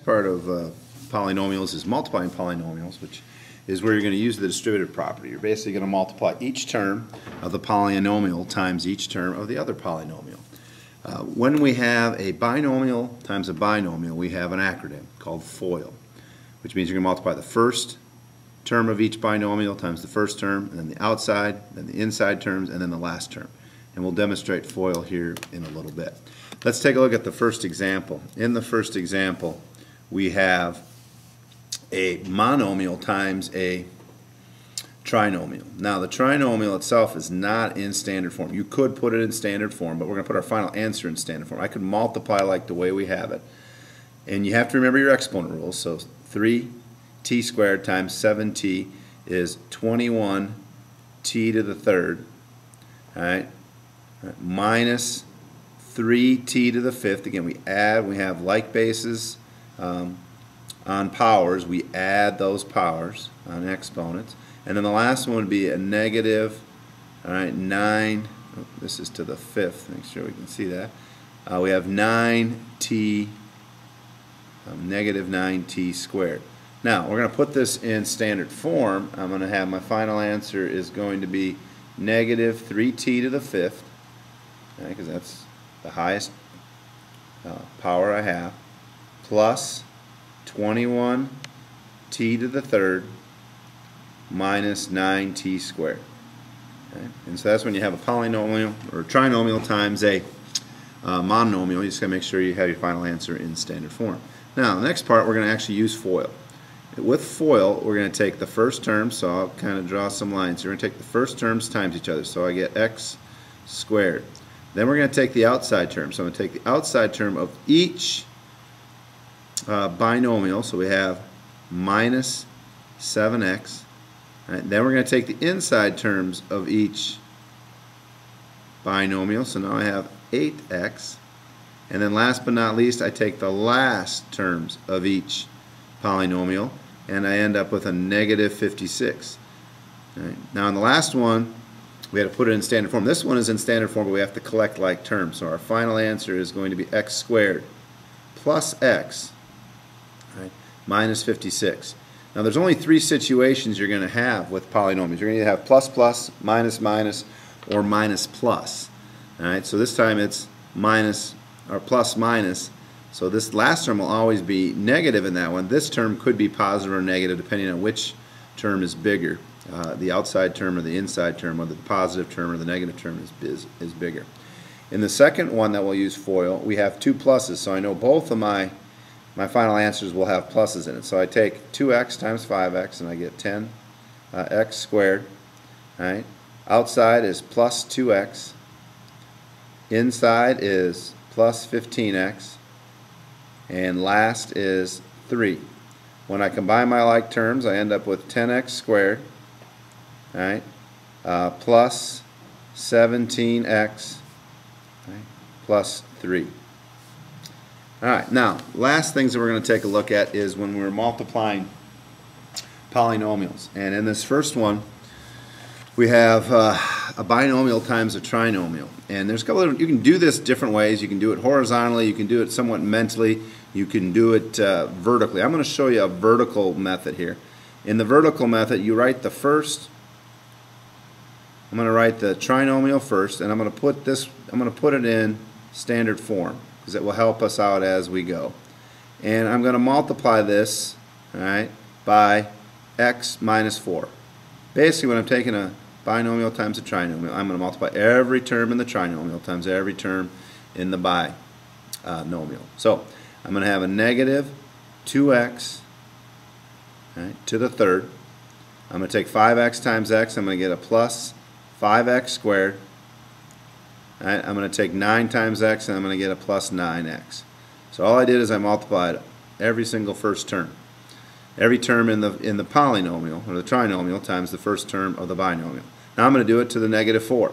Part of polynomials is multiplying polynomials, which is where you're going to use the distributive property. You're basically going to multiply each term of the polynomial times each term of the other polynomial. When we have a binomial times a binomial, we have an acronym called FOIL, which means you're going to multiply the first term of each binomial times the first term, and then the outside, then the inside terms, and then the last term. And we'll demonstrate FOIL here in a little bit. Let's take a look at the first example. In the first example, we have a monomial times a trinomial. Now the trinomial itself is not in standard form. You could put it in standard form, but we're going to put our final answer in standard form. I could multiply like the way we have it. And you have to remember your exponent rules. So 3t squared times 7t is 21t to the third. All right? Minus 3t to the fifth. Again, we add, we have like bases on powers, we add those powers on exponents. And then the last one would be a negative, all right, 9, oh, this is to the fifth, make sure we can see that. We have 9t, negative 9t squared. Now, we're going to put this in standard form. I'm going to have my final answer is going to be negative 3t to the fifth, because that's the highest power I have, plus 21t to the third minus 9t squared. Okay? And so that's when you have a polynomial or a trinomial times a monomial. You just got to make sure you have your final answer in standard form. Now, the next part, we're going to actually use FOIL. With FOIL, we're going to take the first term, so I'll kind of draw some lines. We're going to take the first terms times each other, so I get x squared. Then we're going to take the outside term, so I'm going to take the outside term of each binomial, so we have minus 7x. Right, then we're going to take the inside terms of each binomial, so now I have 8x. And then last but not least, I take the last terms of each polynomial, and I end up with a negative 56. Right, now in the last one, we had to put it in standard form. This one is in standard form, but we have to collect like terms. So our final answer is going to be x squared plus x, right, minus 56. Now there's only three situations you're going to have with polynomials. You're going to have plus plus, minus minus, or minus plus. All right, so this time it's minus or plus minus. So this last term will always be negative in that one. This term could be positive or negative depending on which term is bigger. The outside term or the inside term, or the positive term or the negative term is bigger. In the second one that we'll use FOIL, we have two pluses, so I know both of my final answers will have pluses in it. So I take 2x times 5x and I get 10x squared. Right? Outside is plus 2x. Inside is plus 15x. And last is 3. When I combine my like terms, I end up with 10x squared. Right, plus 17x, right, plus 3. Alright, now last things that we're going to take a look at is when we're multiplying polynomials. And in this first one, we have a binomial times a trinomial. And there's a couple of, you can do this different ways. You can do it horizontally, you can do it somewhat mentally, you can do it vertically. I'm going to show you a vertical method here. In the vertical method, you write the first. I'm going to write the trinomial first, and I'm going to put it in standard form because it will help us out as we go. And I'm going to multiply this, all right, by x minus 4. Basically, when I'm taking a binomial times a trinomial, I'm going to multiply every term in the trinomial times every term in the binomial. So I'm going to have a negative 2x, right, to the third. I'm going to take 5x times x. I'm going to get a plus 5x squared. Right, I'm going to take 9 times x and I'm going to get a plus 9x. So all I did is I multiplied every single first term. Every term in the polynomial or the trinomial times the first term of the binomial. Now I'm going to do it to the negative 4.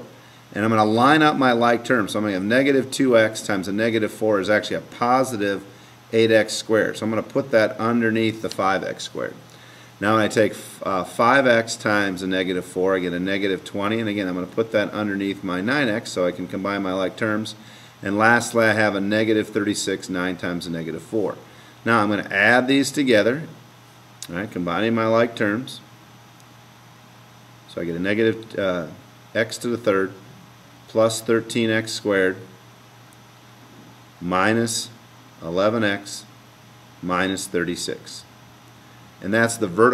And I'm going to line up my like terms. So I'm going to have negative 2x times a negative 4 is actually a positive 8x squared. So I'm going to put that underneath the 5x squared. Now when I take 5x times a negative 4, I get a negative 20. And again, I'm going to put that underneath my 9x so I can combine my like terms. And lastly, I have a negative 36, 9 times a negative 4. Now I'm going to add these together, all right, combining my like terms. So I get a negative x to the third plus 13x squared minus 11x minus 36. And that's the vertical